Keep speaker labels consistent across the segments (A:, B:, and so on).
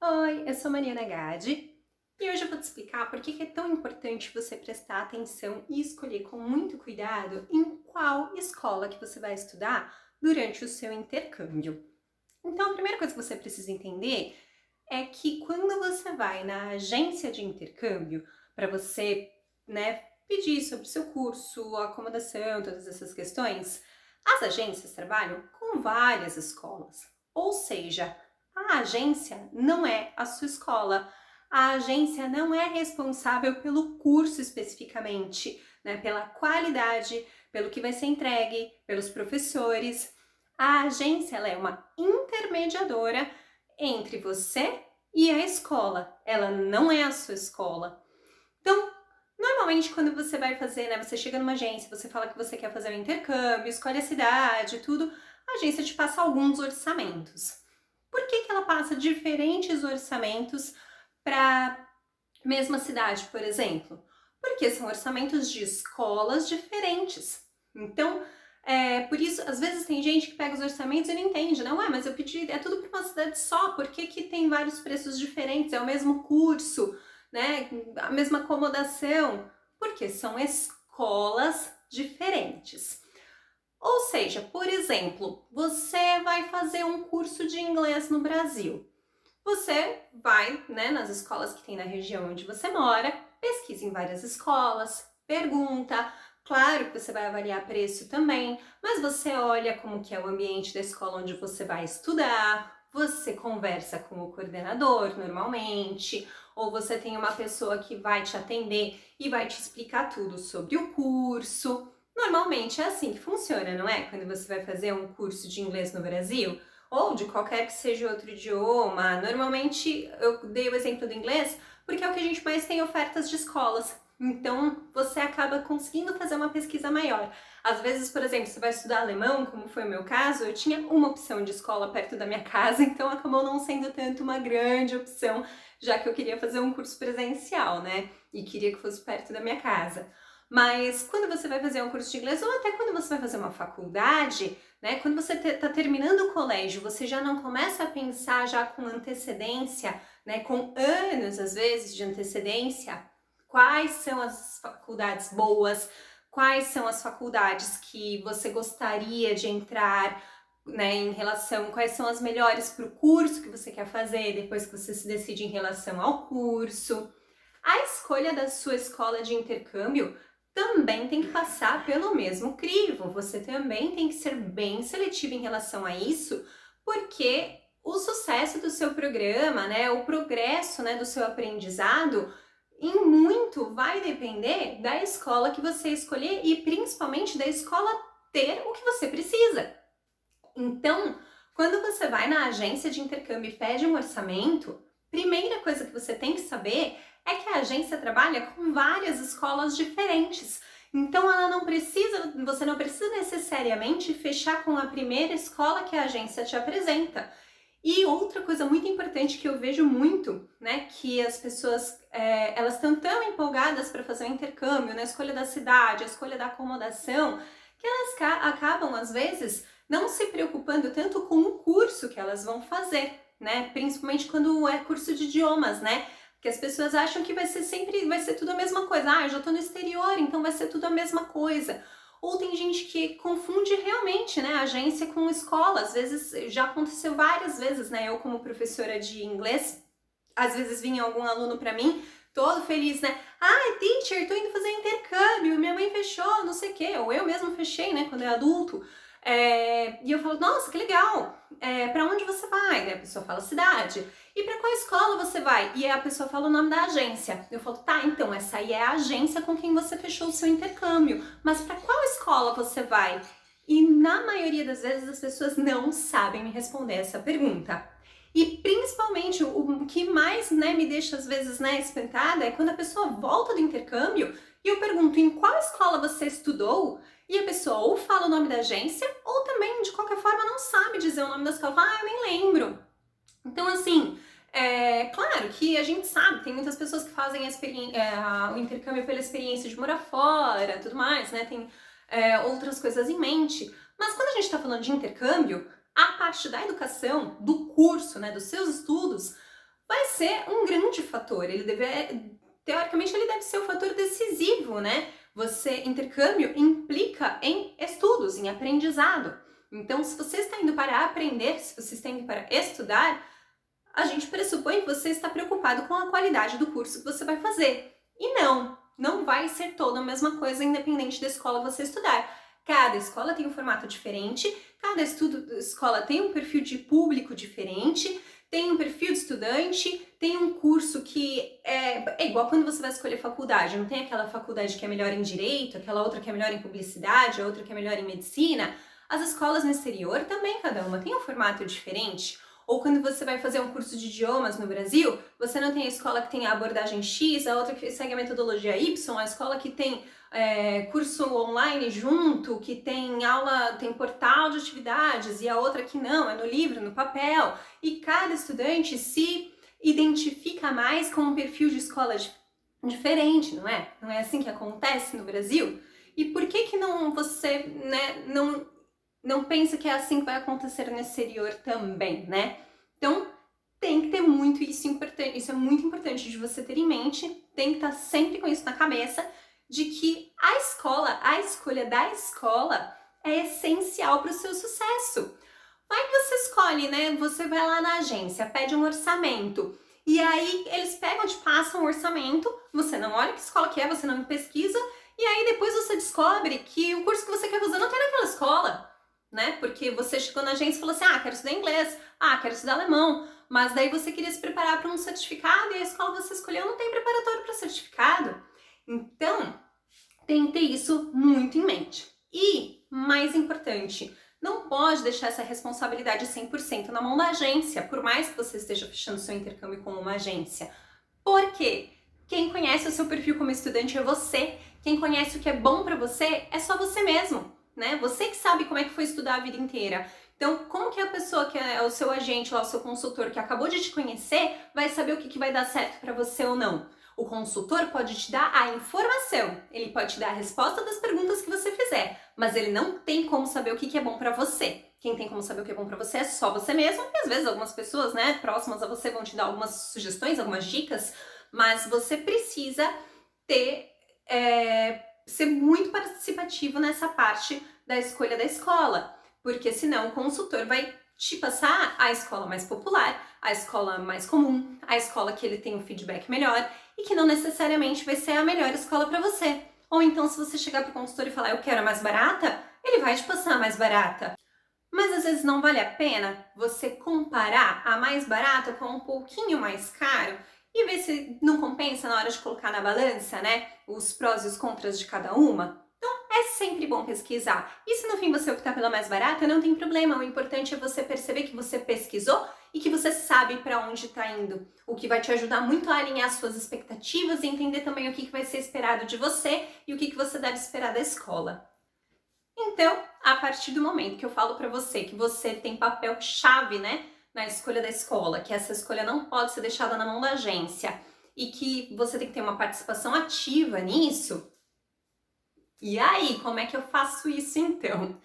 A: Oi, eu sou Mariana Gade e hoje eu vou te explicar por que é tão importante você prestar atenção e escolher com muito cuidado em qual escola que você vai estudar durante o seu intercâmbio. Então, a primeira coisa que você precisa entender é que quando você vai na agência de intercâmbio para você, pedir sobre o seu curso, acomodação, todas essas questões, as agências trabalham com várias escolas. Ou seja, a agência não é a sua escola. A agência não é responsável pelo curso especificamente, pela qualidade, pelo que vai ser entregue, pelos professores. A agência ela é uma intermediadora entre você e a escola. Ela não é a sua escola. Então, normalmente quando você vai fazer, você chega numa agência, você fala que você quer fazer um intercâmbio, escolhe a cidade, tudo, a agência te passa alguns orçamentos. Por que ela passa diferentes orçamentos para a mesma cidade, por exemplo? Porque são orçamentos de escolas diferentes. Então, por isso, às vezes tem gente que pega os orçamentos e não entende, não é, mas eu pedi, é tudo para uma cidade só, por que tem vários preços diferentes? É o mesmo curso, né? A mesma acomodação, porque são escolas diferentes. Ou seja, por exemplo, você vai fazer um curso de inglês no Brasil. Você vai, nas escolas que tem na região onde você mora, pesquisa em várias escolas, pergunta, claro que você vai avaliar preço também, mas você olha como que é o ambiente da escola onde você vai estudar, você conversa com o coordenador normalmente, ou você tem uma pessoa que vai te atender e vai te explicar tudo sobre o curso. Normalmente é assim que funciona, não é? Quando você vai fazer um curso de inglês no Brasil, ou de qualquer que seja outro idioma. Normalmente eu dei o exemplo do inglês porque é o que a gente mais tem ofertas de escolas. Então você acaba conseguindo fazer uma pesquisa maior. Às vezes, por exemplo, você vai estudar alemão, como foi o meu caso, eu tinha uma opção de escola perto da minha casa, então acabou não sendo tanto uma grande opção, já que eu queria fazer um curso presencial, E queria que fosse perto da minha casa. Mas quando você vai fazer um curso de inglês, ou até quando você vai fazer uma faculdade, quando você está terminando o colégio, você já não começa a pensar já com antecedência, com anos às vezes de antecedência, quais são as faculdades boas, quais são as faculdades que você gostaria de entrar, em relação, quais são as melhores para o curso que você quer fazer, depois que você se decide em relação ao curso. A escolha da sua escola de intercâmbio também tem que passar pelo mesmo crivo. Você também tem que ser bem seletivo em relação a isso, porque o sucesso do seu programa, o progresso, do seu aprendizado, em muito vai depender da escola que você escolher e principalmente da escola ter o que você precisa. Então, quando você vai na agência de intercâmbio e pede um orçamento, primeira coisa que você tem que saber é que a agência trabalha com várias escolas diferentes. Então você não precisa necessariamente fechar com a primeira escola que a agência te apresenta. E outra coisa muito importante que eu vejo muito, que as pessoas elas estão tão empolgadas para fazer o intercâmbio, na escolha da cidade, a escolha da acomodação, que elas acabam às vezes não se preocupando tanto com o curso que elas vão fazer, Principalmente quando é curso de idiomas, Porque as pessoas acham que vai ser tudo a mesma coisa. Ah, eu já tô no exterior, então vai ser tudo a mesma coisa. Ou tem gente que confunde realmente, a agência com escola. Às vezes, já aconteceu várias vezes, Eu como professora de inglês, às vezes vinha algum aluno para mim, todo feliz, Ah, teacher, tô indo fazer intercâmbio, minha mãe fechou, não sei o quê. Ou eu mesmo fechei, quando é adulto. E eu falo, nossa, que legal, para onde você vai? Daí a pessoa fala cidade. E para qual escola você vai? E a pessoa fala o nome da agência. Eu falo, tá, então essa aí é a agência com quem você fechou o seu intercâmbio. Mas para qual escola você vai? E na maioria das vezes as pessoas não sabem me responder essa pergunta. E principalmente o que mais me deixa às vezes espantada é quando a pessoa volta do intercâmbio e eu pergunto em qual escola você estudou e a pessoa ou fala o nome da agência ou também de qualquer forma não sabe dizer o nome da escola. Ah, eu nem lembro. Então assim, claro que a gente sabe, tem muitas pessoas que fazem o intercâmbio pela experiência de morar fora, tudo mais, tem outras coisas em mente. Mas quando a gente está falando de intercâmbio, a parte da educação, do curso, dos seus estudos, vai ser um grande fator, teoricamente ele deve ser o fator decisivo, né? Intercâmbio implica em estudos, em aprendizado. Então, se você está indo para aprender, se você está indo para estudar, a gente pressupõe que você está preocupado com a qualidade do curso que você vai fazer. E não vai ser toda a mesma coisa, independente da escola que você estudar. Cada escola tem um formato diferente, cada escola tem um perfil de público diferente, tem um perfil de estudante, tem um curso que é igual quando você vai escolher faculdade, não tem aquela faculdade que é melhor em direito, aquela outra que é melhor em publicidade, a outra que é melhor em medicina. As escolas no exterior também, cada uma tem um formato diferente. Ou quando você vai fazer um curso de idiomas no Brasil, você não tem a escola que tem a abordagem X, a outra que segue a metodologia Y, a escola que tem curso online junto, que tem aula, tem portal de atividades, e a outra que não, é no livro, no papel. E cada estudante se identifica mais com um perfil de escola diferente, não é? Não é assim que acontece no Brasil? E por que não você, né, não pensa que é assim que vai acontecer no exterior também, né? Então, tem que ter muito isso importante. Isso é muito importante de você ter em mente. Tem que estar sempre com isso na cabeça, de que a escolha da escola é essencial para o seu sucesso. Vai que você escolhe, né? Você vai lá na agência, pede um orçamento. E aí, eles pegam, te passam um orçamento, você não olha que escola que é, você não pesquisa, e aí depois você descobre que o curso que você quer fazer não tem naquela escola. Né? Porque você chegou na agência e falou assim, quero estudar inglês, quero estudar alemão, mas daí você queria se preparar para um certificado e a escola que você escolheu não tem preparatório para certificado. Então, tem que ter isso muito em mente. E, mais importante, não pode deixar essa responsabilidade 100% na mão da agência, por mais que você esteja fechando seu intercâmbio com uma agência. Por quê? Quem conhece o seu perfil como estudante é você. Quem conhece o que é bom para você é só você mesmo. Né? Você que sabe como é que foi estudar a vida inteira. Então, como que a pessoa que é o seu agente, lá, o seu consultor, que acabou de te conhecer, vai saber o que vai dar certo para você ou não? O consultor pode te dar a informação, ele pode te dar a resposta das perguntas que você fizer, mas ele não tem como saber o que é bom para você. Quem tem como saber o que é bom para você é só você mesmo, e às vezes algumas pessoas, né, próximas a você vão te dar algumas sugestões, algumas dicas, mas você precisa ser muito participativo nessa parte da escolha da escola, porque senão o consultor vai te passar a escola mais popular, a escola mais comum, a escola que ele tem um feedback melhor e que não necessariamente vai ser a melhor escola para você. Ou então, se você chegar para o consultor e falar, eu quero a mais barata, ele vai te passar a mais barata. Mas às vezes não vale a pena você comparar a mais barata com um pouquinho mais caro e ver se não compensa na hora de colocar na balança, né, os prós e os contras de cada uma. Então, é sempre bom pesquisar. E se no fim você optar pela mais barata, não tem problema. O importante é você perceber que você pesquisou e que você sabe para onde está indo. O que vai te ajudar muito a alinhar suas expectativas e entender também o que vai ser esperado de você e o que você deve esperar da escola. Então, a partir do momento que eu falo para você que você tem papel-chave, né, na escolha da escola, que essa escolha não pode ser deixada na mão da agência e que você tem que ter uma participação ativa nisso, e aí, como é que eu faço isso então?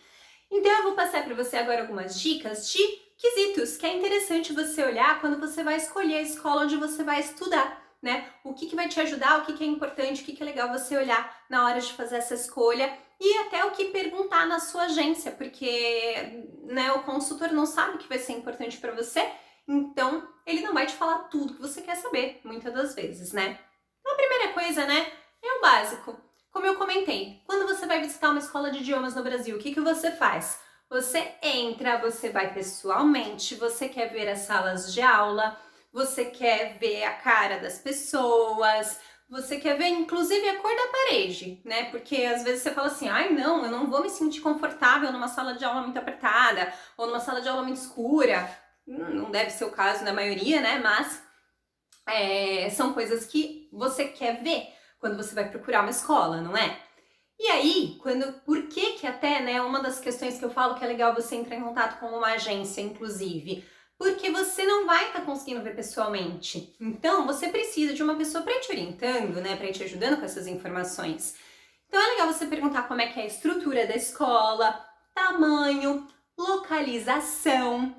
A: Então eu vou passar para você agora algumas dicas de quesitos que é interessante você olhar quando você vai escolher a escola onde você vai estudar, né? O que vai te ajudar, o que é importante, o que é legal você olhar na hora de fazer essa escolha e até o que perguntar na sua agência, porque, né, o consultor não sabe o que vai ser importante para você, então ele não vai te falar tudo que você quer saber, muitas das vezes, né? Então, a primeira coisa, né, é o básico. Como eu comentei, quando você vai visitar uma escola de idiomas no Brasil, o que você faz? Você entra, você vai pessoalmente, você quer ver as salas de aula, você quer ver a cara das pessoas, você quer ver inclusive a cor da parede, né? Porque às vezes você fala assim, não, eu não vou me sentir confortável numa sala de aula muito apertada ou numa sala de aula muito escura. Não deve ser o caso da maioria, né? Mas são coisas que você quer ver quando você vai procurar uma escola, não é? E aí, por que até, né, uma das questões que eu falo que é legal você entrar em contato com uma agência, inclusive, porque você não vai estar conseguindo ver pessoalmente. Então, você precisa de uma pessoa para ir te orientando, né, para ir te ajudando com essas informações. Então, é legal você perguntar como é que é a estrutura da escola, tamanho, localização,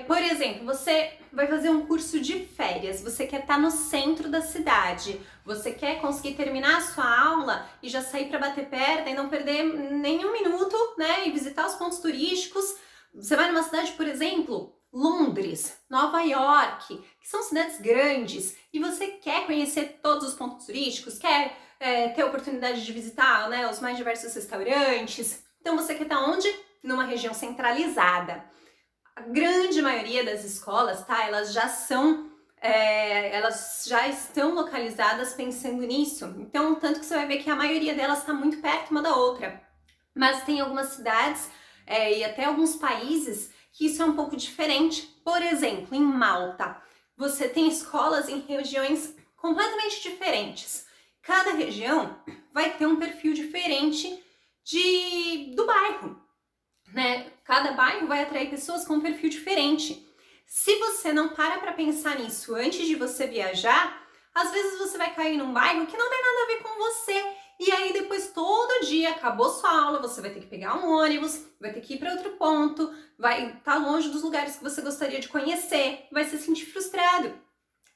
A: Por exemplo, você vai fazer um curso de férias, você quer estar no centro da cidade, você quer conseguir terminar a sua aula e já sair para bater perna e não perder nenhum minuto, né? E visitar os pontos turísticos. Você vai numa cidade, por exemplo, Londres, Nova York, que são cidades grandes, e você quer conhecer todos os pontos turísticos, quer ter a oportunidade de visitar, né, os mais diversos restaurantes. Então você quer estar onde? Numa região centralizada. A grande maioria das escolas, tá? Elas já estão localizadas pensando nisso. Então, tanto que você vai ver que a maioria delas está muito perto uma da outra. Mas tem algumas cidades e até alguns países que isso é um pouco diferente. Por exemplo, em Malta, você tem escolas em regiões completamente diferentes. Cada região vai ter um perfil diferente do bairro, né? Cada bairro vai atrair pessoas com um perfil diferente. Se você não para pensar nisso antes de você viajar, às vezes você vai cair num bairro que não tem nada a ver com você. E aí depois todo dia acabou sua aula, você vai ter que pegar um ônibus, vai ter que ir para outro ponto, vai estar longe dos lugares que você gostaria de conhecer, vai se sentir frustrado.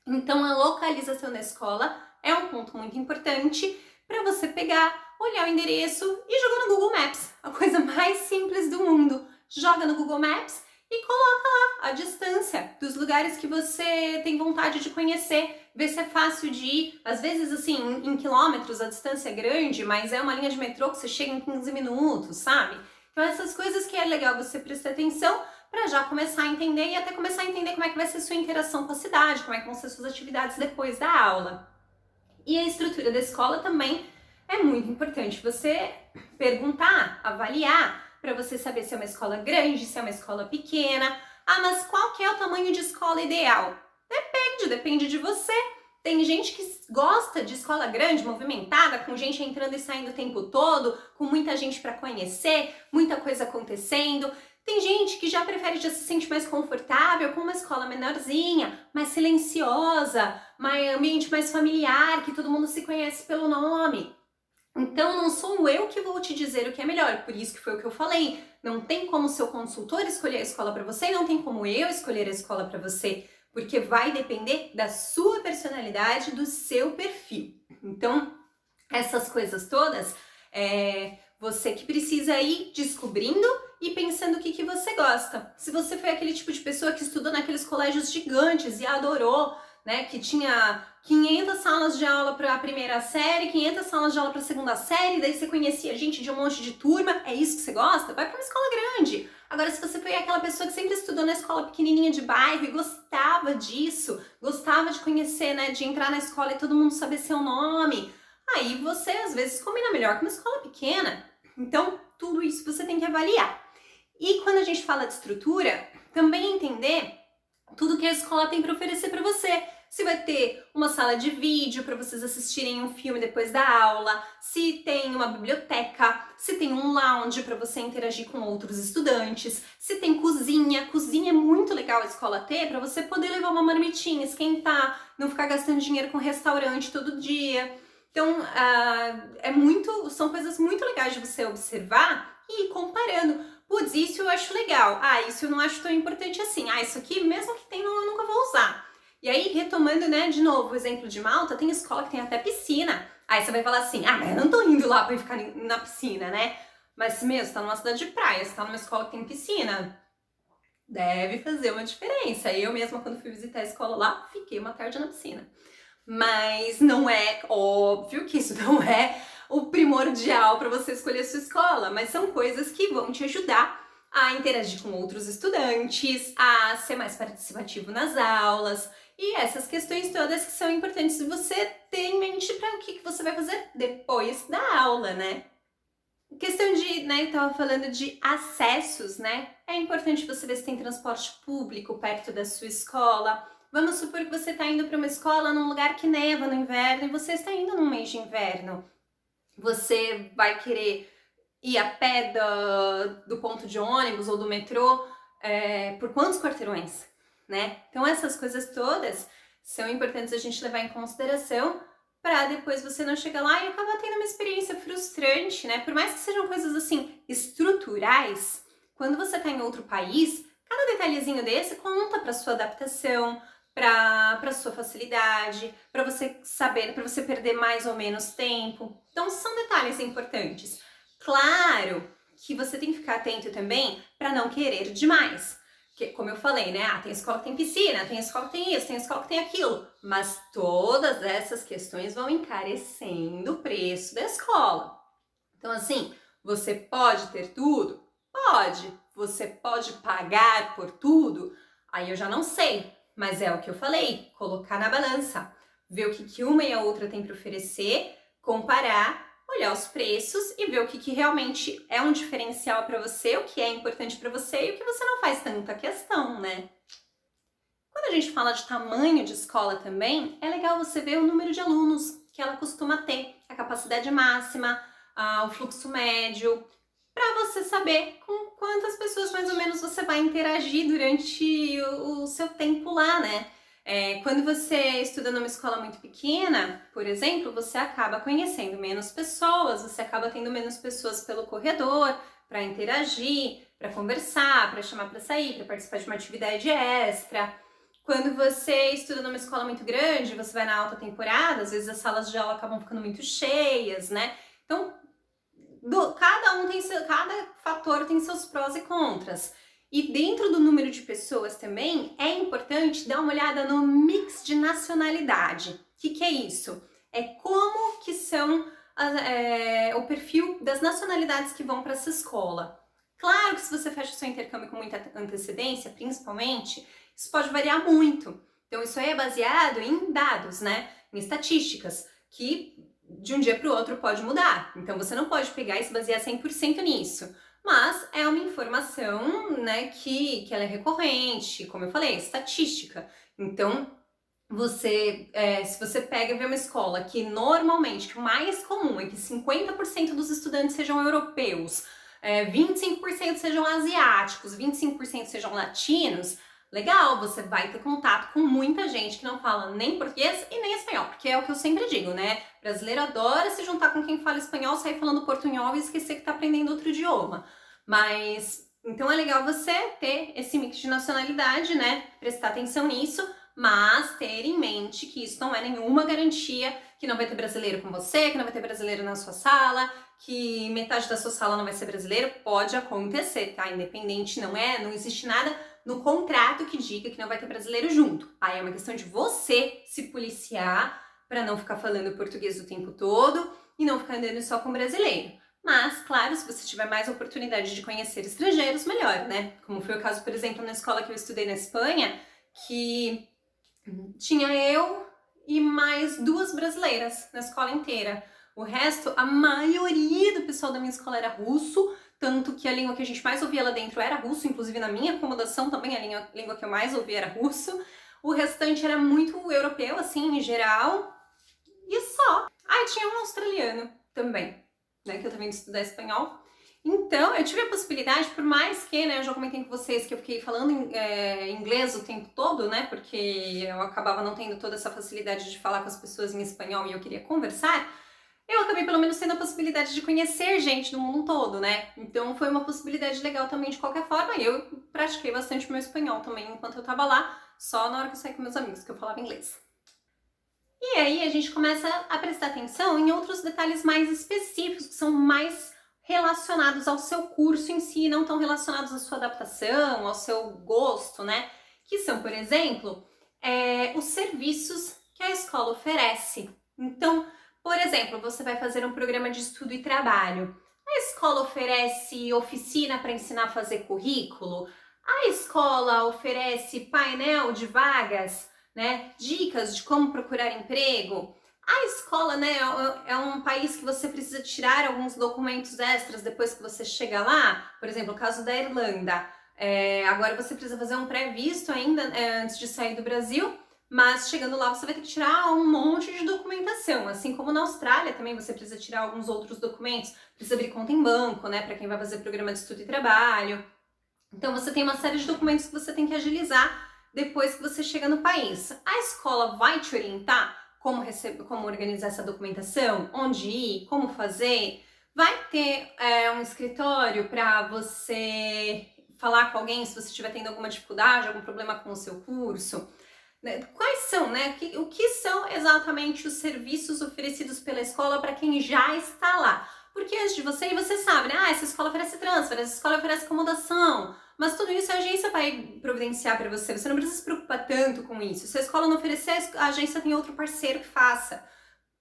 A: Então a localização da escola é um ponto muito importante para você pegar, olhar o endereço e jogar no Google Maps. A coisa mais simples do mundo. Joga no Google Maps e coloca lá a distância dos lugares que você tem vontade de conhecer. Vê se é fácil de ir. Às vezes, assim, em quilômetros a distância é grande, mas é uma linha de metrô que você chega em 15 minutos, sabe? Então essas coisas que é legal você prestar atenção para já começar a entender e até começar a entender como é que vai ser sua interação com a cidade, como é que vão ser suas atividades depois da aula. E a estrutura da escola também é muito importante você perguntar, avaliar, para você saber se é uma escola grande, se é uma escola pequena. Ah, mas qual que é o tamanho de escola ideal? Depende de você. Tem gente que gosta de escola grande, movimentada, com gente entrando e saindo o tempo todo, com muita gente para conhecer, muita coisa acontecendo. Tem gente que já prefere, já se sente mais confortável com uma escola menorzinha, mais silenciosa, ambiente mais familiar, que todo mundo se conhece pelo nome. Então não sou eu que vou te dizer o que é melhor, por isso que foi o que eu falei. Não tem como o seu consultor escolher a escola para você e não tem como eu escolher a escola para você, porque vai depender da sua personalidade, do seu perfil. Então, essas coisas todas, você que precisa ir descobrindo e pensando o que você gosta. Se você foi aquele tipo de pessoa que estudou naqueles colégios gigantes e adorou, né, que tinha 500 salas de aula para a primeira série, 500 salas de aula para a segunda série, daí você conhecia gente de um monte de turma, é isso que você gosta? Vai para uma escola grande. Agora, se você foi aquela pessoa que sempre estudou na escola pequenininha de bairro e gostava disso, gostava de conhecer, né, de entrar na escola e todo mundo saber seu nome, aí você, às vezes, combina melhor com uma escola pequena. Então, tudo isso você tem que avaliar. E quando a gente fala de estrutura, também entender tudo que a escola tem para oferecer para você. Se vai ter uma sala de vídeo para vocês assistirem um filme depois da aula, se tem uma biblioteca, se tem um lounge para você interagir com outros estudantes, se tem cozinha. Cozinha é muito legal a escola ter para você poder levar uma marmitinha, esquentar, não ficar gastando dinheiro com restaurante todo dia. Então, são coisas muito legais de você observar e ir comparando. Putz, isso eu acho legal. Ah, isso eu não acho tão importante assim. Ah, isso aqui, mesmo que tenha, eu nunca vou usar. E aí, retomando, né, de novo o exemplo de Malta, tem escola que tem até piscina. Aí você vai falar assim, ah, mas eu não tô indo lá pra ficar na piscina, né? Mas, você tá numa cidade de praia, você tá numa escola que tem piscina, deve fazer uma diferença. Eu mesma, quando fui visitar a escola lá, fiquei uma tarde na piscina. Mas não é óbvio que isso não é o primordial para você escolher a sua escola, mas são coisas que vão te ajudar a interagir com outros estudantes, a ser mais participativo nas aulas e essas questões todas que são importantes de você ter em mente para o que você vai fazer depois da aula, né? Questão de, né, eu tava falando de acessos, né? É importante você ver se tem transporte público perto da sua escola. Vamos supor que você está indo para uma escola num lugar que neva no inverno e você está indo num mês de inverno. Você vai querer ir a pé do ponto de ônibus ou do metrô por quantos quarteirões, né? Então essas coisas todas são importantes a gente levar em consideração para depois você não chegar lá e acabar tendo uma experiência frustrante, né? Por mais que sejam coisas assim estruturais, quando você está em outro país, Cada detalhezinho desse conta para sua adaptação, para sua facilidade, para você saber, para você perder mais ou menos tempo. Então são detalhes importantes. Claro que você tem que ficar atento também para não querer demais. Porque, como eu falei, né? Tem escola que tem piscina, tem escola que tem isso, tem escola que tem aquilo. Mas todas essas questões vão encarecendo o preço da escola. Então, assim, você pode ter tudo? Pode. Você pode pagar por tudo? Aí eu já não sei. Mas é o que eu falei, colocar na balança. Ver o que uma e a outra tem para oferecer, comparar, olhar os preços e ver o que realmente é um diferencial para você, o que é importante para você e o que você não faz tanta questão, né? Quando a gente fala de tamanho de escola também, é legal você ver o número de alunos que ela costuma ter, a capacidade máxima, o fluxo médio, para você saber com quantas pessoas mais ou menos você vai interagir durante o seu tempo lá, né? Quando você estuda numa escola muito pequena, por exemplo, você acaba conhecendo menos pessoas, você acaba tendo menos pessoas pelo corredor para interagir, para conversar, para chamar para sair, para participar de uma atividade extra. Quando você estuda numa escola muito grande, você vai na alta temporada, às vezes as salas de aula acabam ficando muito cheias, né? Então, cada fator tem seus prós e contras. E dentro do número de pessoas também, é importante dar uma olhada no mix de nacionalidade. O que é isso? É como que são o perfil das nacionalidades que vão para essa escola. Claro que se você fecha o seu intercâmbio com muita antecedência, principalmente, isso pode variar muito. Então, isso aí é baseado em dados, né? Em estatísticas, que de um dia para o outro pode mudar. Então, você não pode pegar e se basear 100% nisso. Mas é uma informação, né, que ela é recorrente, como eu falei, é estatística. Então, se você pega e vê uma escola que normalmente, que o mais comum é que 50% dos estudantes sejam europeus, 25% sejam asiáticos, 25% sejam latinos, legal, você vai ter contato com muita gente que não fala nem português e nem espanhol, porque é o que eu sempre digo, né? Brasileiro adora se juntar com quem fala espanhol, sair falando portunhol e esquecer que tá aprendendo outro idioma. Mas, então é legal você ter esse mix de nacionalidade, né? Prestar atenção nisso, mas ter em mente que isso não é nenhuma garantia que não vai ter brasileiro com você, que não vai ter brasileiro na sua sala, que metade da sua sala não vai ser brasileiro. Pode acontecer, tá? Independente, não existe nada no contrato que diga que não vai ter brasileiro junto. Aí é uma questão de você se policiar para não ficar falando português o tempo todo e não ficar andando só com brasileiro. Mas, claro, se você tiver mais oportunidade de conhecer estrangeiros, melhor, né? Como foi o caso, por exemplo, na escola que eu estudei na Espanha, que tinha eu e mais 2 brasileiras na escola inteira. O resto, a maioria do pessoal da minha escola era russo, tanto que a língua que a gente mais ouvia lá dentro era russo, inclusive na minha acomodação também a língua que eu mais ouvia era russo. O restante era muito europeu, assim, em geral, e só. Tinha um australiano também, né, que eu também estudar espanhol. Então, eu tive a possibilidade, por mais que, né, eu já comentei com vocês que eu fiquei falando inglês o tempo todo, né, porque eu acabava não tendo toda essa facilidade de falar com as pessoas em espanhol e eu queria conversar, eu acabei pelo menos tendo a possibilidade de conhecer gente do mundo todo, né? Então foi uma possibilidade legal também de qualquer forma. E eu pratiquei bastante meu espanhol também enquanto eu tava lá, só na hora que eu saí com meus amigos que eu falava inglês. E aí a gente começa a prestar atenção em outros detalhes mais específicos, que são mais relacionados ao seu curso em si, não tão relacionados à sua adaptação, ao seu gosto, né? Que são, por exemplo, os serviços que a escola oferece. Então, por exemplo, você vai fazer um programa de estudo e trabalho. A escola oferece oficina para ensinar a fazer currículo? A escola oferece painel de vagas, né? Dicas de como procurar emprego? A escola, né, é um país que você precisa tirar alguns documentos extras depois que você chega lá. Por exemplo, o caso da Irlanda. Agora você precisa fazer um pré-visto ainda antes de sair do Brasil, mas chegando lá você vai ter que tirar um monte de documentação. Assim como na Austrália também você precisa tirar alguns outros documentos. Precisa abrir conta em banco, né, para quem vai fazer programa de estudo e trabalho. Então você tem uma série de documentos que você tem que agilizar depois que você chega no país. A escola vai te orientar como organizar essa documentação, onde ir, como fazer. Vai ter um escritório para você falar com alguém se você estiver tendo alguma dificuldade, algum problema com o seu curso. Né? Quais são, né? O que são exatamente os serviços oferecidos pela escola para quem já está lá? Porque antes de você ir, você sabe, né? Essa escola oferece transfer, essa escola oferece acomodação, mas tudo isso a agência vai providenciar para você. Você não precisa se preocupar tanto com isso. Se a escola não oferecer, a agência tem outro parceiro que faça.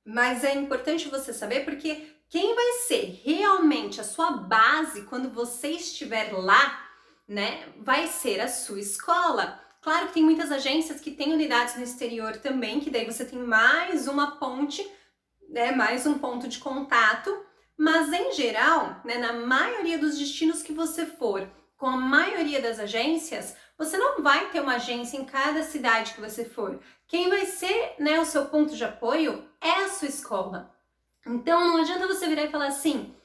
A: Mas é importante você saber porque quem vai ser realmente a sua base quando você estiver lá, né, vai ser a sua escola. Claro que tem muitas agências que têm unidades no exterior também, que daí você tem mais uma ponte, né, mais um ponto de contato, mas em geral, né, na maioria dos destinos que você for, com a maioria das agências, você não vai ter uma agência em cada cidade que você for. Quem vai ser, né, o seu ponto de apoio é a sua escola. Então não adianta você virar e falar assim,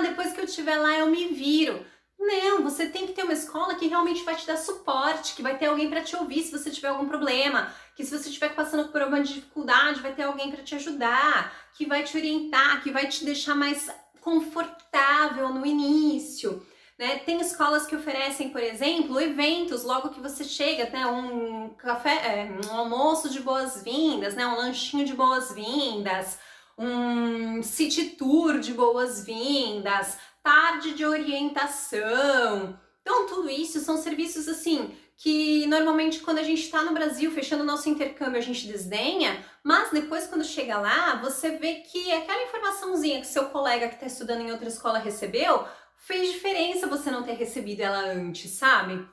A: depois que eu estiver lá eu me viro. Não, você tem que ter uma escola que realmente vai te dar suporte, que vai ter alguém para te ouvir se você tiver algum problema, que se você estiver passando por alguma dificuldade, vai ter alguém para te ajudar, que vai te orientar, que vai te deixar mais confortável no início. Né? Tem escolas que oferecem, por exemplo, eventos logo que você chega, né? Um café, um almoço de boas-vindas, né? Um lanchinho de boas-vindas, um city tour de boas-vindas, tarde de orientação. Então, tudo isso são serviços assim que normalmente quando a gente está no Brasil fechando o nosso intercâmbio a gente desdenha, mas depois quando chega lá você vê que aquela informaçãozinha que seu colega que está estudando em outra escola recebeu fez diferença você não ter recebido ela antes, sabe?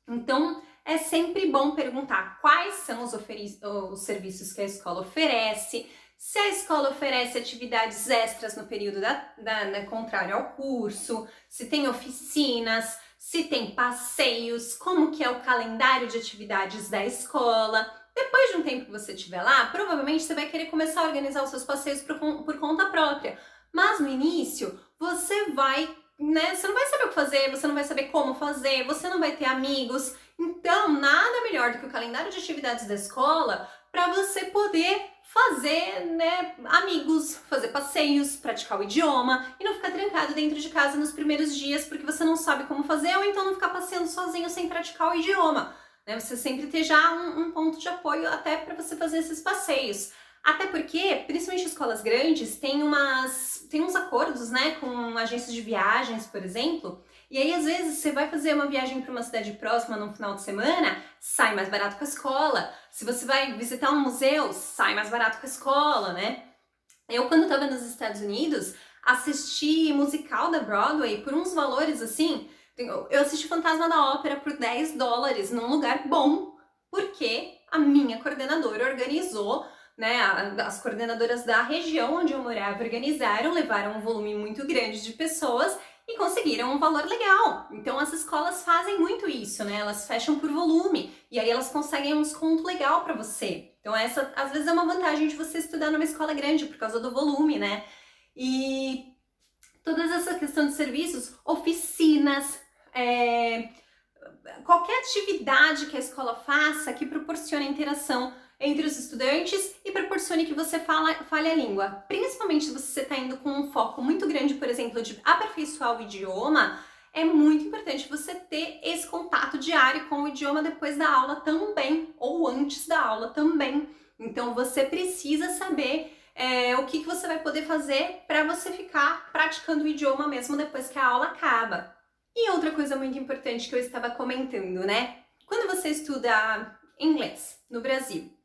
A: Então é sempre bom perguntar quais são os serviços que a escola oferece, se a escola oferece atividades extras no período contrário ao curso, se tem oficinas, se tem passeios, como que é o calendário de atividades da escola. Depois de um tempo que você estiver lá, provavelmente você vai querer começar a organizar os seus passeios por conta própria. Mas no início, você vai, né? Você não vai saber o que fazer, você não vai saber como fazer, você não vai ter amigos. Então, nada melhor do que o calendário de atividades da escola para você poder fazer, né, amigos, fazer passeios, praticar o idioma e não ficar trancado dentro de casa nos primeiros dias porque você não sabe como fazer ou então não ficar passeando sozinho sem praticar o idioma. Né? Você sempre ter já um ponto de apoio até para você fazer esses passeios. Até porque, principalmente escolas grandes, tem uns acordos, né, com agências de viagens, por exemplo, e aí às vezes você vai fazer uma viagem para uma cidade próxima no final de semana, sai mais barato com a escola. Se você vai visitar um museu, sai mais barato com a escola, né? Eu, quando estava nos Estados Unidos, assisti musical da Broadway por uns valores assim, eu assisti Fantasma da Ópera por $10 num lugar bom, porque a minha coordenadora organizou, né, as coordenadoras da região onde eu morava organizaram, levaram um volume muito grande de pessoas e conseguiram um valor legal. Então as escolas fazem muito isso, né? Elas fecham por volume e aí elas conseguem um desconto legal para você. Então essa às vezes é uma vantagem de você estudar numa escola grande por causa do volume, né? E toda essa questão de serviços, oficinas, qualquer atividade que a escola faça que proporcione interação entre os estudantes e proporcione que você fale a língua. Principalmente se você está indo com um foco muito grande, por exemplo, de aperfeiçoar o idioma, é muito importante você ter esse contato diário com o idioma depois da aula também, ou antes da aula também. Então você precisa saber o que você vai poder fazer para você ficar praticando o idioma mesmo depois que a aula acaba. E outra coisa muito importante que eu estava comentando, né? Quando você estuda inglês no Brasil,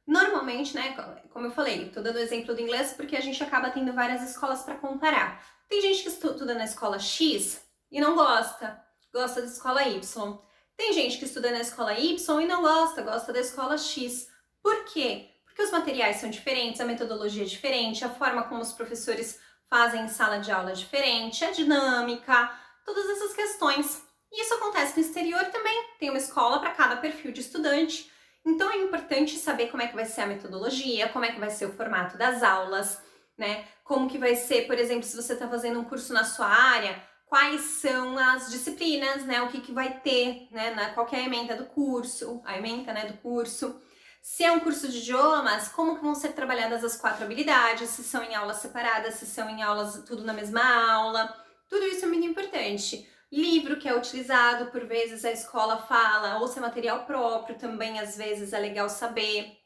A: normalmente, né, como eu falei, tô dando o exemplo do inglês porque a gente acaba tendo várias escolas para comparar. Tem gente que estuda na escola X e não gosta da escola Y. Tem gente que estuda na escola Y e não gosta da escola X. Por quê? Porque os materiais são diferentes, a metodologia é diferente, a forma como os professores fazem em sala de aula é diferente, a dinâmica, todas essas questões. E isso acontece no exterior também, tem uma escola para cada perfil de estudante. Então é importante saber como é que vai ser a metodologia, como é que vai ser o formato das aulas, né? Como que vai ser, por exemplo, se você está fazendo um curso na sua área, quais são as disciplinas, né? O que vai ter, né? Qual que é a ementa do curso, né, do curso. Se é um curso de idiomas, como que vão ser trabalhadas as 4 habilidades, se são em aulas separadas, se são em aulas tudo na mesma aula. Tudo isso é muito importante. livro que é utilizado, por vezes a escola fala, ou se é material próprio também, às vezes é legal saber.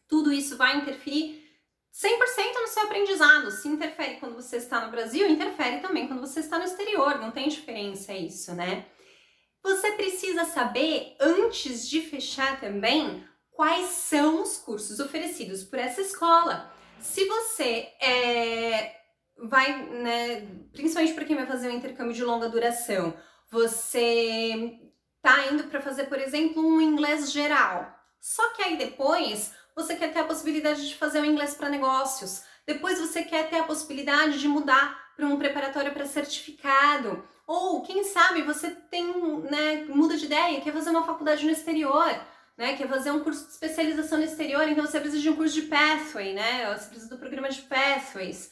A: Tudo isso vai interferir 100% no seu aprendizado. Se interfere quando você está no Brasil, interfere também quando você está no exterior, não tem diferença isso, né? Você precisa saber, antes de fechar também, quais são os cursos oferecidos por essa escola. Se você vai, né, principalmente para quem vai fazer um intercâmbio de longa duração, você tá indo para fazer, por exemplo, um inglês geral. Só que aí depois você quer ter a possibilidade de fazer um inglês para negócios. Depois você quer ter a possibilidade de mudar para um preparatório para certificado. Ou, quem sabe, você tem, né, muda de ideia, quer fazer uma faculdade no exterior, né, quer fazer um curso de especialização no exterior, então você precisa de um curso de Pathway, né, você precisa do programa de Pathways.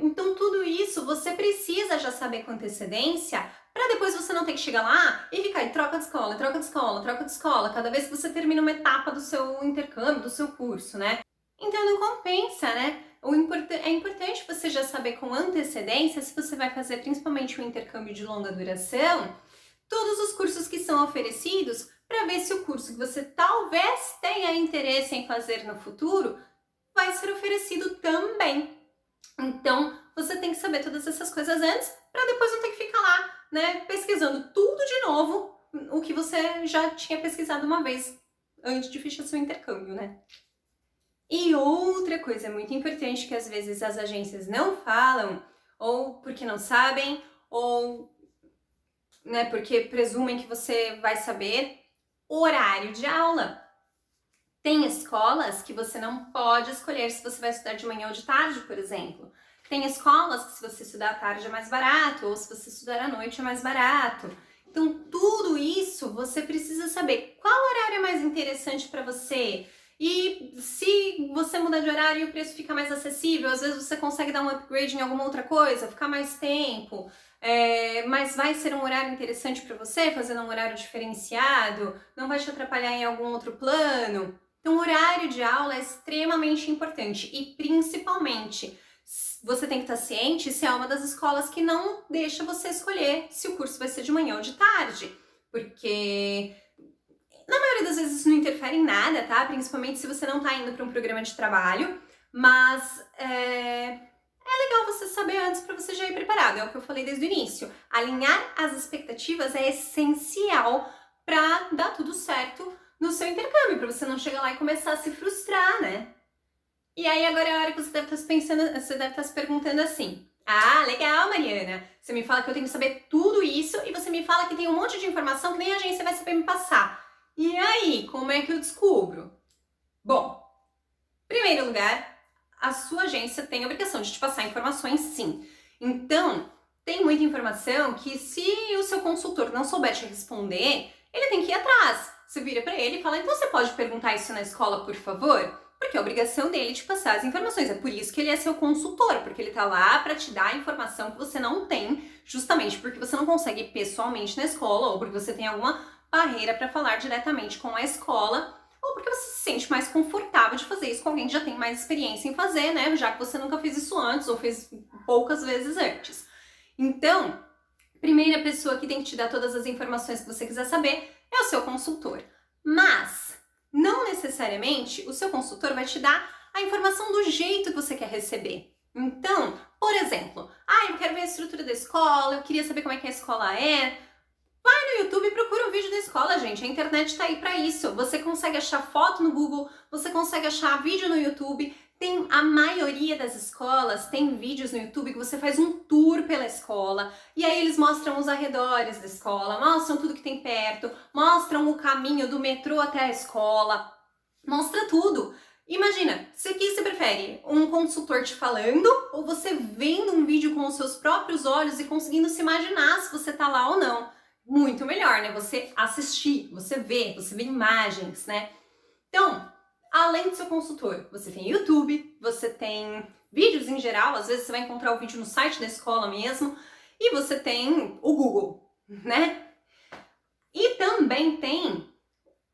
A: Então, tudo isso você precisa já saber com antecedência, para depois você não ter que chegar lá e ficar em troca de escola, troca de escola, troca de escola, cada vez que você termina uma etapa do seu intercâmbio, do seu curso, né. Então, não compensa, né? É importante você já saber com antecedência, se você vai fazer principalmente um intercâmbio de longa duração, todos os cursos que são oferecidos, para ver se o curso que você talvez tenha interesse em fazer no futuro vai ser oferecido também. Então, você tem que saber todas essas coisas antes, para depois não ter que ficar lá, né, pesquisando tudo de novo, o que você já tinha pesquisado uma vez antes de fechar seu intercâmbio, né? E outra coisa muito importante que às vezes as agências não falam, ou porque não sabem, ou, né, porque presumem que você vai saber, horário de aula. Tem escolas que você não pode escolher se você vai estudar de manhã ou de tarde, por exemplo. Tem escolas que se você estudar à tarde é mais barato, ou se você estudar à noite é mais barato. Então, tudo isso você precisa saber qual horário é mais interessante para você. E se você mudar de horário e o preço fica mais acessível, às vezes você consegue dar um upgrade em alguma outra coisa, ficar mais tempo, mas vai ser um horário interessante para você, fazendo um horário diferenciado, não vai te atrapalhar em algum outro plano. Então, o horário de aula é extremamente importante e, principalmente, você tem que estar ciente se é uma das escolas que não deixa você escolher se o curso vai ser de manhã ou de tarde, porque na maioria das vezes isso não interfere em nada, tá? Principalmente se você não tá indo para um programa de trabalho, mas é legal você saber antes para você já ir preparado, é o que eu falei desde o início. Alinhar as expectativas é essencial para dar tudo certo no seu intercâmbio, para você não chegar lá e começar a se frustrar, né? E aí agora é a hora que você deve estar você deve estar se perguntando assim: ah, legal, Mariana, você me fala que eu tenho que saber tudo isso e você me fala que tem um monte de informação que nem a agência vai saber me passar. E aí, como é que eu descubro? Bom, em primeiro lugar, a sua agência tem a obrigação de te passar informações, sim. Então, tem muita informação que se o seu consultor não souber te responder, ele tem que ir atrás. Você vira para ele e fala: então você pode perguntar isso na escola, por favor? Porque é obrigação dele te passar as informações. É por isso que ele é seu consultor, porque ele tá lá para te dar a informação que você não tem, justamente porque você não consegue ir pessoalmente na escola ou porque você tem alguma barreira para falar diretamente com a escola, ou porque você se sente mais confortável de fazer isso com alguém que já tem mais experiência em fazer, né? Já que você nunca fez isso antes ou fez poucas vezes antes. Então, primeira pessoa que tem que te dar todas as informações que você quiser saber é o seu consultor. Mas não necessariamente o seu consultor vai te dar a informação do jeito que você quer receber. Então, por exemplo, eu quero ver a estrutura da escola, eu queria saber como é que a escola é. Vai no YouTube e procura um vídeo da escola, gente. A internet tá aí para isso. Você consegue achar foto no Google, você consegue achar vídeo no YouTube. Tem a maioria das escolas, tem vídeos no YouTube que você faz um tour pela escola e aí eles mostram os arredores da escola, mostram tudo que tem perto, mostram o caminho do metrô até a escola, mostra tudo. Imagina, o que você prefere? Um consultor te falando ou você vendo um vídeo com os seus próprios olhos e conseguindo se imaginar se você tá lá ou não? Muito melhor, né? Você assistir, você vê imagens, né? Então, além do seu consultor, você tem YouTube, você tem vídeos em geral, às vezes você vai encontrar o vídeo no site da escola mesmo, e você tem o Google, né? E também tem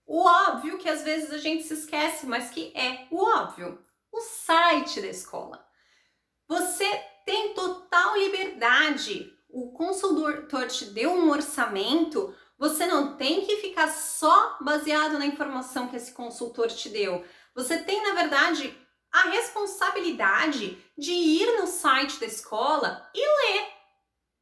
A: o óbvio que às vezes a gente se esquece, mas que é o óbvio, o site da escola. Você tem total liberdade o consultor te deu um orçamento, você não tem que ficar só baseado na informação que esse consultor te deu. Você tem, na verdade, a responsabilidade de ir no site da escola e ler.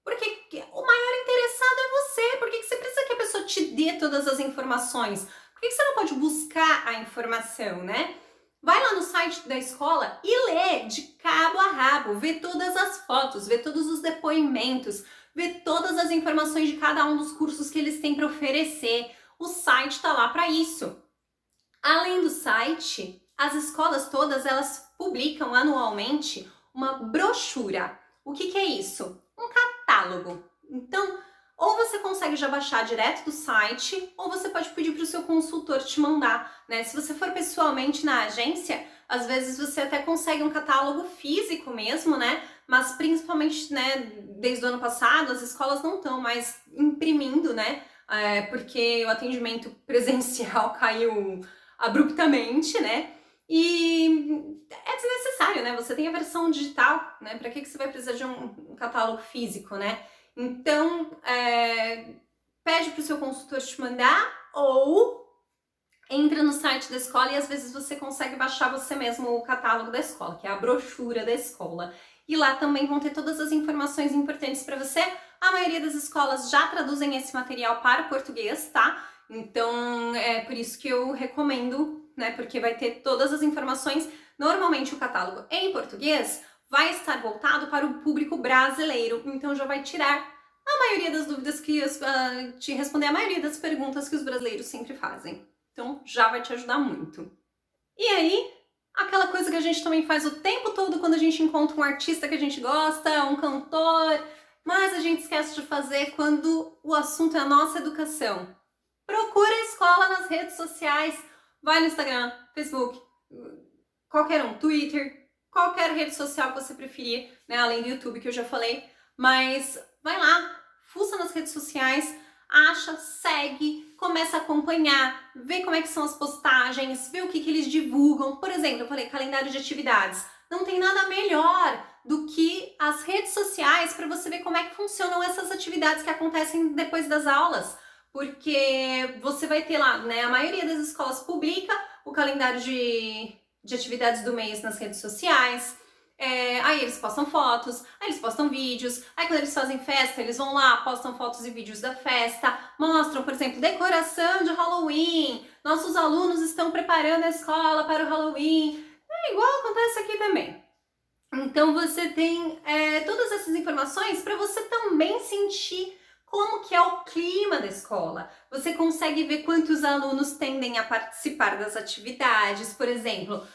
A: Porque o maior interessado é você. Por que você precisa que a pessoa te dê todas as informações? Por que você não pode buscar a informação, né? Vai lá no site da escola e lê de cabo a rabo, vê todas as fotos, vê todos os depoimentos, vê todas as informações de cada um dos cursos que eles têm para oferecer. O site está lá para isso. Além do site, as escolas todas elas publicam anualmente uma brochura. O que é isso? Um catálogo. Então, ou você consegue já baixar direto do site, ou você pode pedir para o seu consultor te mandar, né? Se você for pessoalmente na agência, às vezes você até consegue um catálogo físico mesmo, né? Mas principalmente, né, desde o ano passado, as escolas não estão mais imprimindo, né? Porque o atendimento presencial caiu abruptamente, né? E é desnecessário, né? Você tem a versão digital, né? Para que você vai precisar de um catálogo físico, né? Então, pede para o seu consultor te mandar ou entra no site da escola e às vezes você consegue baixar você mesmo o catálogo da escola, que é a brochura da escola. E lá também vão ter todas as informações importantes para você. A maioria das escolas já traduzem esse material para o português, tá? Então, é por isso que eu recomendo, né? Porque vai ter todas as informações. Normalmente o catálogo em português vai estar voltado para o público brasileiro, então já vai tirar a maioria das dúvidas te responder a maioria das perguntas que os brasileiros sempre fazem. Então já vai te ajudar muito. E aí, aquela coisa que a gente também faz o tempo todo quando a gente encontra um artista que a gente gosta, um cantor, mas a gente esquece de fazer quando o assunto é a nossa educação. Procura a escola nas redes sociais, vai no Instagram, Facebook, qualquer um, Twitter, qualquer rede social que você preferir, né, além do YouTube que eu já falei, mas vai lá, fuça nas redes sociais, acha, segue, começa a acompanhar, vê como é que são as postagens, vê o que eles divulgam. Por exemplo, eu falei calendário de atividades. Não tem nada melhor do que as redes sociais para você ver como é que funcionam essas atividades que acontecem depois das aulas. Porque você vai ter lá, né, a maioria das escolas publica o calendário de atividades do mês nas redes sociais. Aí eles postam fotos, aí eles postam vídeos, aí quando eles fazem festa, eles vão lá, postam fotos e vídeos da festa, mostram, por exemplo, decoração de Halloween, nossos alunos estão preparando a escola para o Halloween, igual acontece aqui também. Então você tem todas essas informações para você também sentir como que é o clima da escola. Você consegue ver quantos alunos tendem a participar das atividades, por exemplo,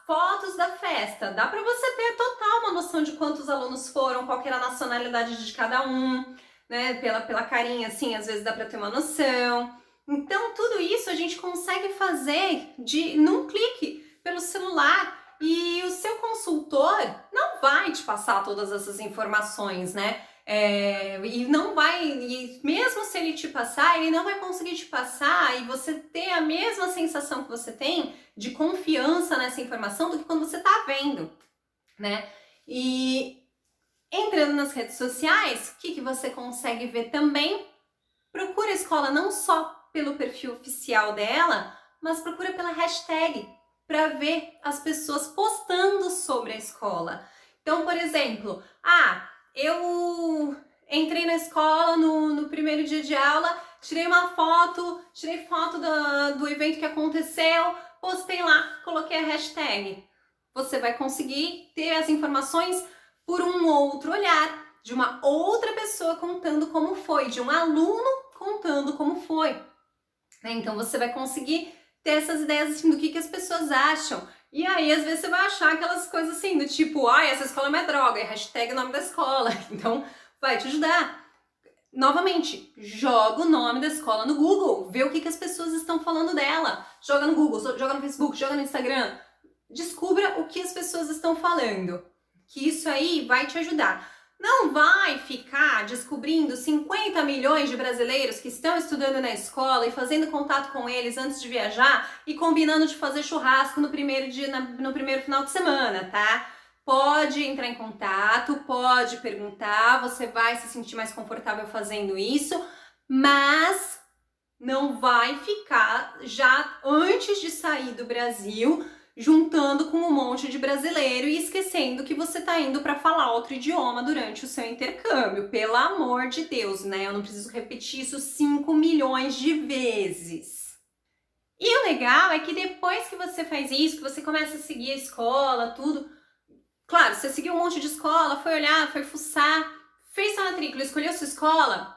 A: fotos da festa. Dá para você ter total uma noção de quantos alunos foram, qual que era a nacionalidade de cada um, né? Pela carinha, assim, às vezes dá para ter uma noção. Então, tudo isso a gente consegue fazer num clique pelo celular. E o seu consultor não vai te passar todas essas informações, né? E não vai, e mesmo se ele te passar, ele não vai conseguir te passar e você ter a mesma sensação que você tem de confiança nessa informação do que quando você tá vendo, né? E entrando nas redes sociais, o que você consegue ver também? Procura a escola não só pelo perfil oficial dela, mas procura pela hashtag para ver as pessoas postando sobre a escola. Então, por exemplo, eu entrei na escola no primeiro dia de aula, tirei foto do evento que aconteceu, postei lá, coloquei a hashtag. Você vai conseguir ter as informações por um outro olhar, de uma outra pessoa contando como foi, de um aluno contando como foi. Então você vai conseguir ter essas ideias assim, do que as pessoas acham. E aí, às vezes, você vai achar aquelas coisas assim, do tipo, essa escola é uma droga, e hashtag o nome da escola. Então, vai te ajudar. Novamente, joga o nome da escola no Google, vê o que as pessoas estão falando dela. Joga no Google, joga no Facebook, joga no Instagram. Descubra o que as pessoas estão falando, que isso aí vai te ajudar. Não vai ficar descobrindo 50 milhões de brasileiros que estão estudando na escola e fazendo contato com eles antes de viajar e combinando de fazer churrasco no primeiro final de semana, tá? pode entrar em contato, pode perguntar, você vai se sentir mais confortável fazendo isso, mas não vai ficar já antes de sair do Brasil juntando com um monte de brasileiro e esquecendo que você tá indo para falar outro idioma durante o seu intercâmbio. Pelo amor de Deus, né? Eu não preciso repetir isso 5 milhões de vezes. E o legal é que depois que você faz isso, que você começa a seguir a escola, tudo, claro, você seguiu um monte de escola, foi olhar, foi fuçar, fez sua matrícula, escolheu sua escola,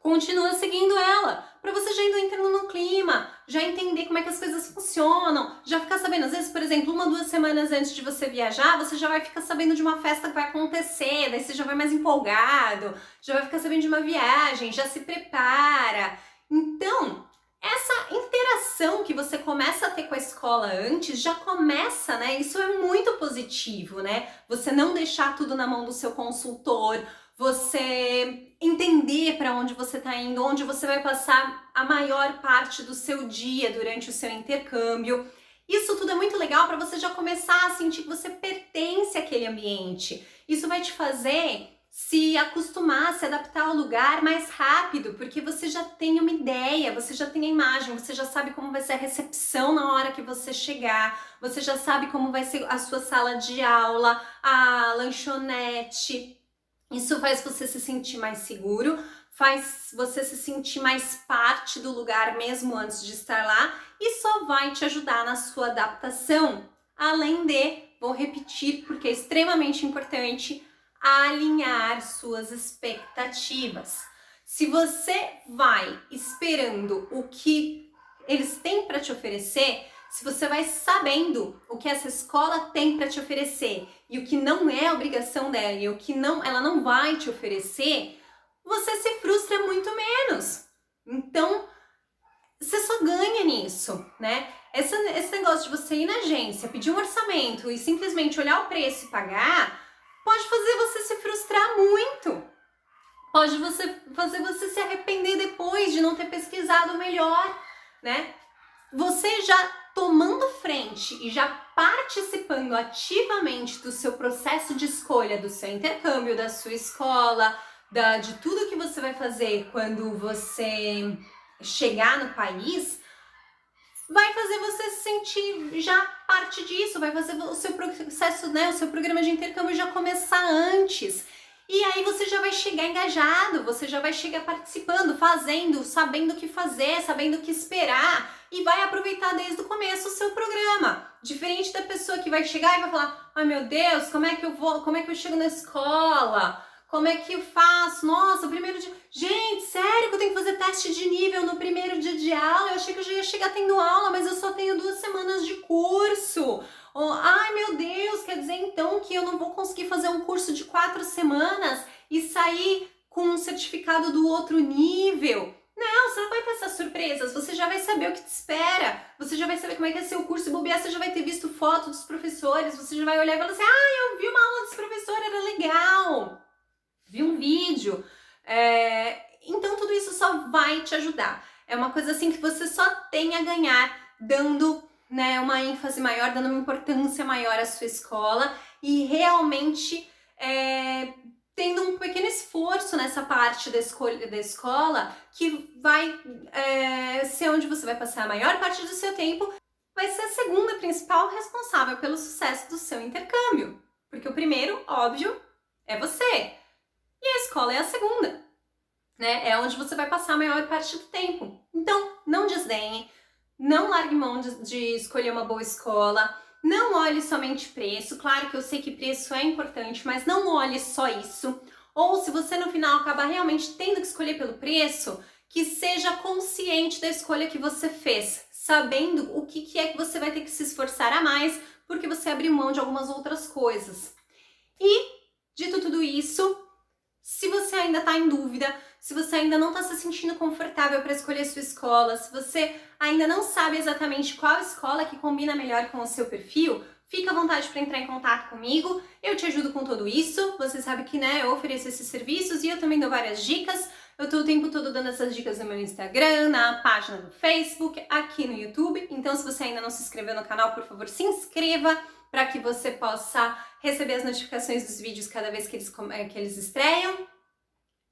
A: continua seguindo ela, para você já ir entrando no clima, já entender como é que as coisas funcionam, já ficar sabendo, às vezes, por exemplo, 1 ou 2 semanas antes de você viajar, você já vai ficar sabendo de uma festa que vai acontecer, daí você já vai mais empolgado, já vai ficar sabendo de uma viagem, já se prepara. Então, essa interação que você começa a ter com a escola antes, já começa, né? Isso é muito positivo, né? Você não deixar tudo na mão do seu consultor, você entender para onde você está indo, onde você vai passar a maior parte do seu dia durante o seu intercâmbio. Isso tudo é muito legal para você já começar a sentir que você pertence àquele ambiente. Isso vai te fazer se acostumar, se adaptar ao lugar mais rápido, porque você já tem uma ideia, você já tem a imagem, você já sabe como vai ser a recepção na hora que você chegar, você já sabe como vai ser a sua sala de aula, a lanchonete. Isso faz você se sentir mais seguro, faz você se sentir mais parte do lugar mesmo antes de estar lá e só vai te ajudar na sua adaptação. Além de, vou repetir porque é extremamente importante, alinhar suas expectativas. Se você vai esperando o que eles têm para te oferecer, se você vai sabendo o que essa escola tem para te oferecer e o que não é obrigação dela e o que ela não vai te oferecer, você se frustra muito menos. Então, você só ganha nisso, né? Esse negócio de você ir na agência, pedir um orçamento e simplesmente olhar o preço e pagar, pode fazer você se frustrar muito. Pode fazer você se arrepender depois de não ter pesquisado melhor, né? Você já tomando frente e já participando ativamente do seu processo de escolha, do seu intercâmbio, da sua escola, de tudo que você vai fazer quando você chegar no país, vai fazer você se sentir já parte disso, vai fazer o seu processo, né, o seu programa de intercâmbio já começar antes. E aí você já vai chegar engajado, você já vai chegar participando, fazendo, sabendo o que fazer, sabendo o que esperar e vai aproveitar desde o começo o seu programa. Diferente da pessoa que vai chegar e vai falar: ai meu Deus, como é que eu chego na escola? Como é que eu faço? Nossa, primeiro dia... Gente, sério que eu tenho que fazer teste de nível no primeiro dia de aula? Eu achei que eu já ia chegar tendo aula, mas eu só tenho 2 semanas de curso. Oh, ai meu Deus, quer dizer então que eu não vou conseguir fazer um curso de 4 semanas e sair com um certificado do outro nível? Não, você não vai ter essas surpresas, você já vai saber o que te espera, você já vai saber como é que é seu curso, e bobear, você já vai ter visto foto dos professores, você já vai olhar e falar assim: ah, eu vi uma aula desse professor, era legal, vi um vídeo. Então tudo isso só vai te ajudar. É uma coisa assim que você só tem a ganhar dando, né, uma ênfase maior, dando uma importância maior à sua escola e realmente tendo um pequeno esforço nessa parte da escolha da escola, que vai ser onde você vai passar a maior parte do seu tempo, vai ser a segunda principal responsável pelo sucesso do seu intercâmbio. Porque o primeiro, óbvio, é você. E a escola é a segunda, né? É onde você vai passar a maior parte do tempo. Então, não desdenhe, não largue mão de escolher uma boa escola, não olhe somente preço. Claro que eu sei que preço é importante, mas não olhe só isso. Ou se você no final acabar realmente tendo que escolher pelo preço, que seja consciente da escolha que você fez, sabendo o que é que você vai ter que se esforçar a mais, porque você abriu mão de algumas outras coisas. E, dito tudo isso, se você ainda está em dúvida, se você ainda não está se sentindo confortável para escolher sua escola, se você ainda não sabe exatamente qual escola que combina melhor com o seu perfil, fica à vontade para entrar em contato comigo, eu te ajudo com tudo isso. Você sabe que, né, eu ofereço esses serviços e eu também dou várias dicas. Eu estou o tempo todo dando essas dicas no meu Instagram, na página do Facebook, aqui no YouTube. Então, se você ainda não se inscreveu no canal, por favor, se inscreva. para que você possa receber as notificações dos vídeos cada vez que eles estreiam.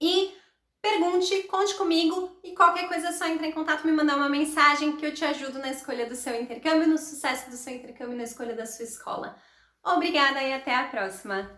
A: E pergunte, conte comigo e qualquer coisa é só entrar em contato, me mandar uma mensagem que eu te ajudo na escolha do seu intercâmbio, no sucesso do seu intercâmbio, na escolha da sua escola. Obrigada e até a próxima!